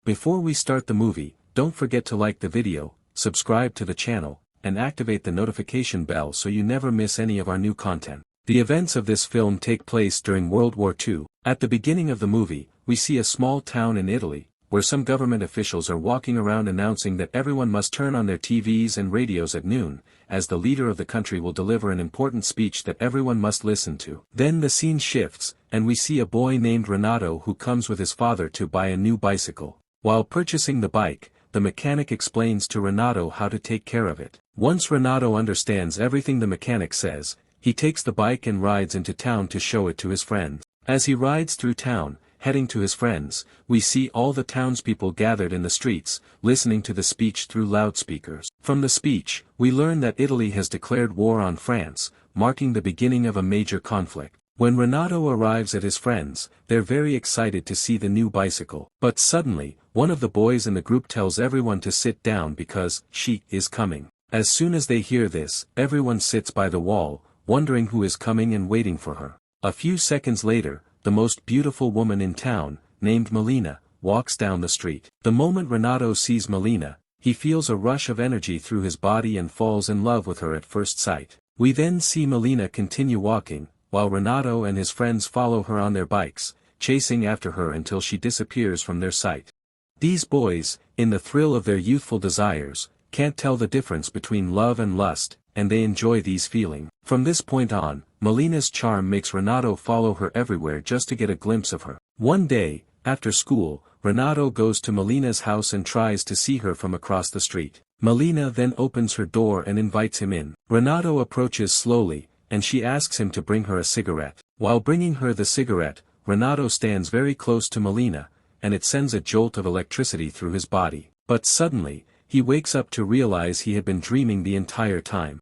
Before we start the movie, don't forget to like the video, subscribe to the channel, and activate the notification bell so you never miss any of our new content. The events of this film take place during World War II. At the beginning of the movie, we see a small town in Italy, where some government officials are walking around announcing that everyone must turn on their TVs and radios at noon, as the leader of the country will deliver an important speech that everyone must listen to. Then the scene shifts, and we see a boy named Ronaldo who comes with his father to buy a new bicycle. While purchasing the bike, the mechanic explains to Ronaldo how to take care of it. Once Ronaldo understands everything the mechanic says, he takes the bike and rides into town to show it to his friends. As he rides through town, heading to his friends, we see all the townspeople gathered in the streets, listening to the speech through loudspeakers. From the speech, we learn that Italy has declared war on France, marking the beginning of a major conflict. When Ronaldo arrives at his friends, they're very excited to see the new bicycle. But suddenly, one of the boys in the group tells everyone to sit down because she is coming. As soon as they hear this, everyone sits by the wall, wondering who is coming and waiting for her. A few seconds later, the most beautiful woman in town, named Molina, walks down the street. The moment Ronaldo sees Molina, he feels a rush of energy through his body and falls in love with her at first sight. We then see Molina continue walking, while Ronaldo and his friends follow her on their bikes, chasing after her until she disappears from their sight. These boys, in the thrill of their youthful desires, can't tell the difference between love and lust, and they enjoy these feelings. From this point on, Molina's charm makes Ronaldo follow her everywhere just to get a glimpse of her. One day, after school, Ronaldo goes to Molina's house and tries to see her from across the street. Molina then opens her door and invites him in. Ronaldo approaches slowly, and she asks him to bring her a cigarette. While bringing her the cigarette, Ronaldo stands very close to Molina, and it sends a jolt of electricity through his body. But suddenly, he wakes up to realize he had been dreaming the entire time.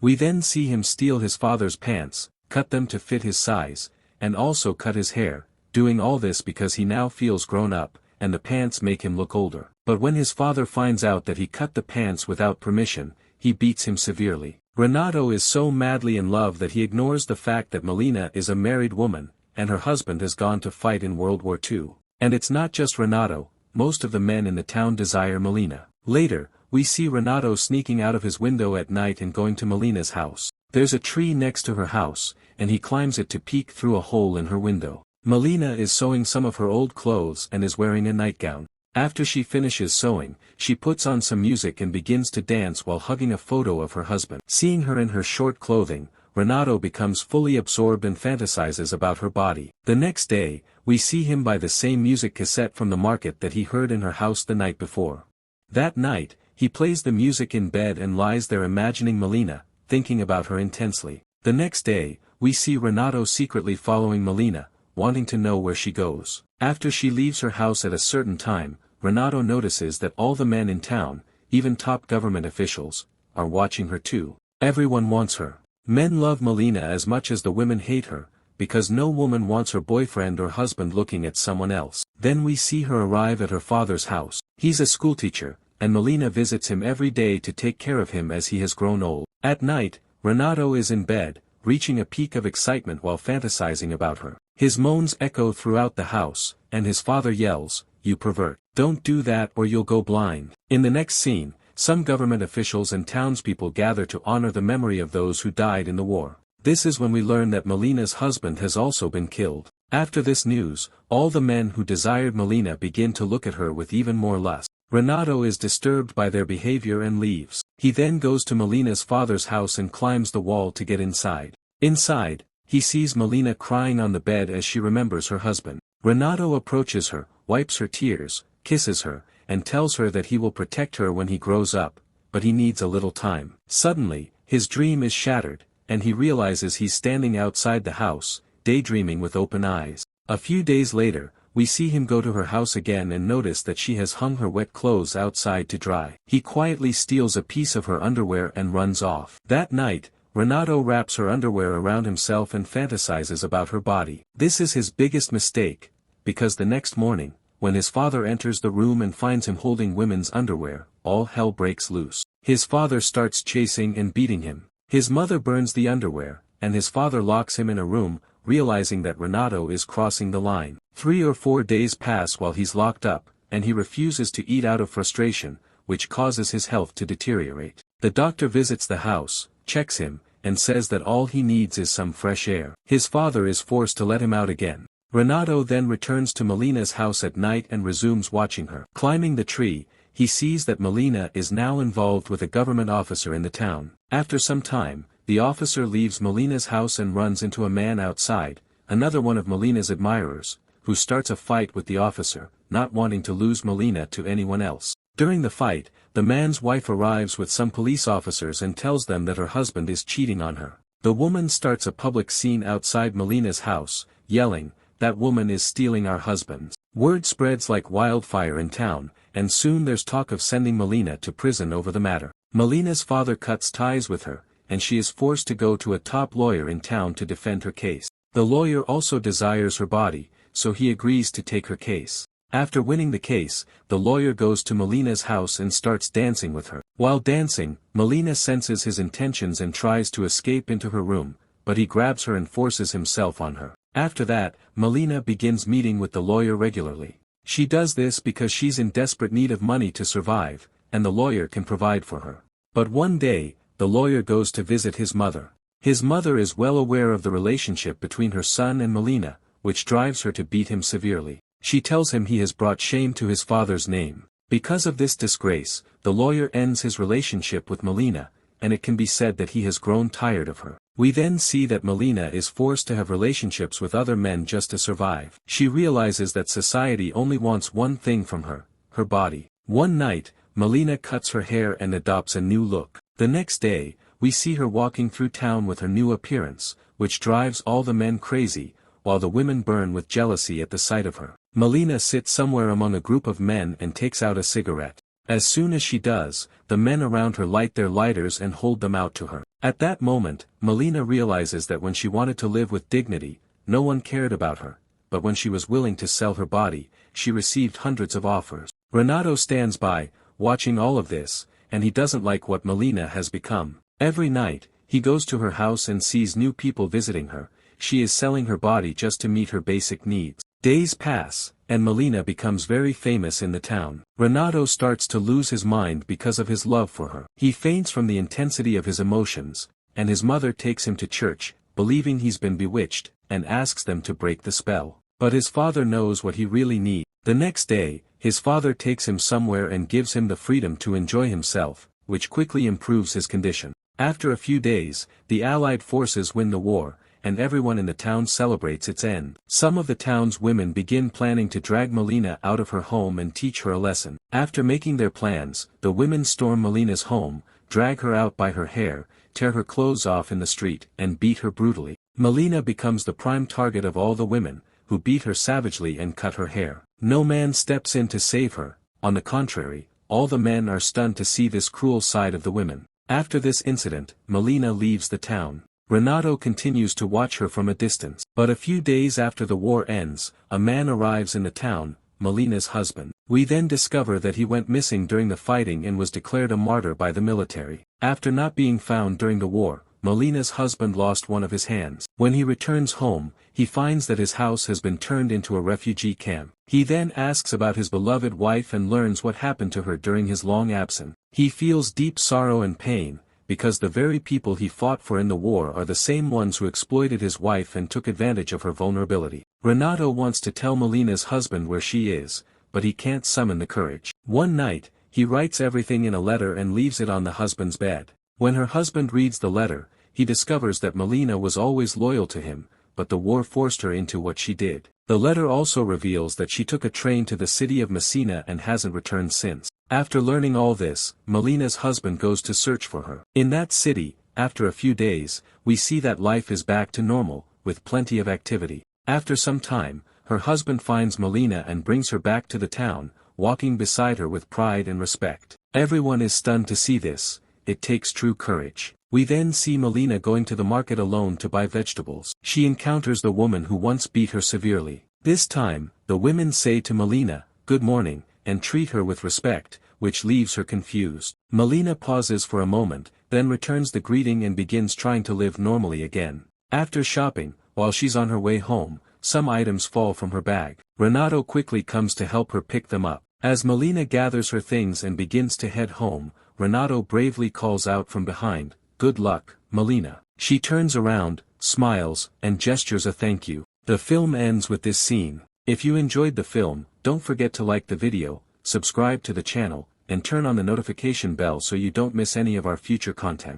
We then see him steal his father's pants, cut them to fit his size, and also cut his hair, doing all this because he now feels grown up, and the pants make him look older. But when his father finds out that he cut the pants without permission, he beats him severely. Ronaldo is so madly in love that he ignores the fact that Molina is a married woman, and her husband has gone to fight in World War II. And it's not just Ronaldo, most of the men in the town desire Molina. Later, we see Ronaldo sneaking out of his window at night and going to Molina's house. There's a tree next to her house, and he climbs it to peek through a hole in her window. Molina is sewing some of her old clothes and is wearing a nightgown. After she finishes sewing, she puts on some music and begins to dance while hugging a photo of her husband. Seeing her in her short clothing, Ronaldo becomes fully absorbed and fantasizes about her body. The next day, we see him buy the same music cassette from the market that he heard in her house the night before. That night, he plays the music in bed and lies there imagining Molina, thinking about her intensely. The next day, we see Ronaldo secretly following Molina, wanting to know where she goes. After she leaves her house at a certain time, Ronaldo notices that all the men in town, even top government officials, are watching her too. Everyone wants her. Men love Molina as much as the women hate her, because no woman wants her boyfriend or husband looking at someone else. Then we see her arrive at her father's house. He's a schoolteacher, and Molina visits him every day to take care of him as he has grown old. At night, Ronaldo is in bed, reaching a peak of excitement while fantasizing about her. His moans echo throughout the house, and his father yells, "You pervert. Don't do that or you'll go blind." In the next scene, some government officials and townspeople gather to honor the memory of those who died in the war. This is when we learn that Molina's husband has also been killed. After this news, all the men who desired Molina begin to look at her with even more lust. Ronaldo is disturbed by their behavior and leaves. He then goes to Molina's father's house and climbs the wall to get inside. Inside, he sees Molina crying on the bed as she remembers her husband. Ronaldo approaches her, wipes her tears, kisses her, and tells her that he will protect her when he grows up, but he needs a little time. Suddenly, his dream is shattered, and he realizes he's standing outside the house, daydreaming with open eyes. A few days later, we see him go to her house again and notice that she has hung her wet clothes outside to dry. He quietly steals a piece of her underwear and runs off. That night, Ronaldo wraps her underwear around himself and fantasizes about her body. This is his biggest mistake, because the next morning, when his father enters the room and finds him holding women's underwear, all hell breaks loose. His father starts chasing and beating him. His mother burns the underwear, and his father locks him in a room, realizing that Ronaldo is crossing the line. 3 or 4 days pass while he's locked up, and he refuses to eat out of frustration, which causes his health to deteriorate. The doctor visits the house, checks him, and says that all he needs is some fresh air. His father is forced to let him out again. Ronaldo then returns to Molina's house at night and resumes watching her. Climbing the tree, he sees that Molina is now involved with a government officer in the town. After some time, the officer leaves Molina's house and runs into a man outside, another one of Molina's admirers, who starts a fight with the officer, not wanting to lose Molina to anyone else. During the fight, the man's wife arrives with some police officers and tells them that her husband is cheating on her. The woman starts a public scene outside Molina's house, yelling, "That woman is stealing our husbands." Word spreads like wildfire in town, and soon there's talk of sending Molina to prison over the matter. Molina's father cuts ties with her, and she is forced to go to a top lawyer in town to defend her case. The lawyer also desires her body, so he agrees to take her case. After winning the case, the lawyer goes to Molina's house and starts dancing with her. While dancing, Molina senses his intentions and tries to escape into her room, but he grabs her and forces himself on her. After that, Molina begins meeting with the lawyer regularly. She does this because she's in desperate need of money to survive, and the lawyer can provide for her. But one day, the lawyer goes to visit his mother. His mother is well aware of the relationship between her son and Molina, which drives her to beat him severely. She tells him he has brought shame to his father's name. Because of this disgrace, the lawyer ends his relationship with Molina, and it can be said that he has grown tired of her. We then see that Molina is forced to have relationships with other men just to survive. She realizes that society only wants one thing from her, her body. One night, Molina cuts her hair and adopts a new look. The next day, we see her walking through town with her new appearance, which drives all the men crazy, while the women burn with jealousy at the sight of her. Molina sits somewhere among a group of men and takes out a cigarette. As soon as she does, the men around her light their lighters and hold them out to her. At that moment, Molina realizes that when she wanted to live with dignity, no one cared about her, but when she was willing to sell her body, she received hundreds of offers. Ronaldo stands by, watching all of this, and he doesn't like what Molina has become. Every night, he goes to her house and sees new people visiting her. She is selling her body just to meet her basic needs. Days pass, and Molina becomes very famous in the town. Ronaldo starts to lose his mind because of his love for her. He faints from the intensity of his emotions, and his mother takes him to church, believing he's been bewitched, and asks them to break the spell. But his father knows what he really needs. The next day, his father takes him somewhere and gives him the freedom to enjoy himself, which quickly improves his condition. After a few days, the Allied forces win the war, and everyone in the town celebrates its end. Some of the town's women begin planning to drag Molina out of her home and teach her a lesson. After making their plans, the women storm Molina's home, drag her out by her hair, tear her clothes off in the street, and beat her brutally. Molina becomes the prime target of all the women, who beat her savagely and cut her hair. No man steps in to save her. On the contrary, all the men are stunned to see this cruel side of the women. After this incident, Molina leaves the town. Ronaldo continues to watch her from a distance. But a few days after the war ends, a man arrives in the town, Molina's husband. We then discover that he went missing during the fighting and was declared a martyr by the military. After not being found during the war, Molina's husband lost one of his hands. When he returns home, he finds that his house has been turned into a refugee camp. He then asks about his beloved wife and learns what happened to her during his long absence. He feels deep sorrow and pain, because the very people he fought for in the war are the same ones who exploited his wife and took advantage of her vulnerability. Ronaldo wants to tell Molina's husband where she is, but he can't summon the courage. One night, he writes everything in a letter and leaves it on the husband's bed. When her husband reads the letter, he discovers that Molina was always loyal to him, but the war forced her into what she did. The letter also reveals that she took a train to the city of Messina and hasn't returned since. After learning all this, Molina's husband goes to search for her. In that city, after a few days, we see that life is back to normal, with plenty of activity. After some time, her husband finds Molina and brings her back to the town, walking beside her with pride and respect. Everyone is stunned to see this. It takes true courage. We then see Molina going to the market alone to buy vegetables. She encounters the woman who once beat her severely. This time, the women say to Molina, "Good morning," and treat her with respect, which leaves her confused. Molina pauses for a moment, then returns the greeting and begins trying to live normally again. After shopping, while she's on her way home, some items fall from her bag. Ronaldo quickly comes to help her pick them up. As Molina gathers her things and begins to head home, Ronaldo bravely calls out from behind, "Good luck, Molina." She turns around, smiles, and gestures a thank you. The film ends with this scene. If you enjoyed the film, don't forget to like the video, subscribe to the channel, and turn on the notification bell so you don't miss any of our future content.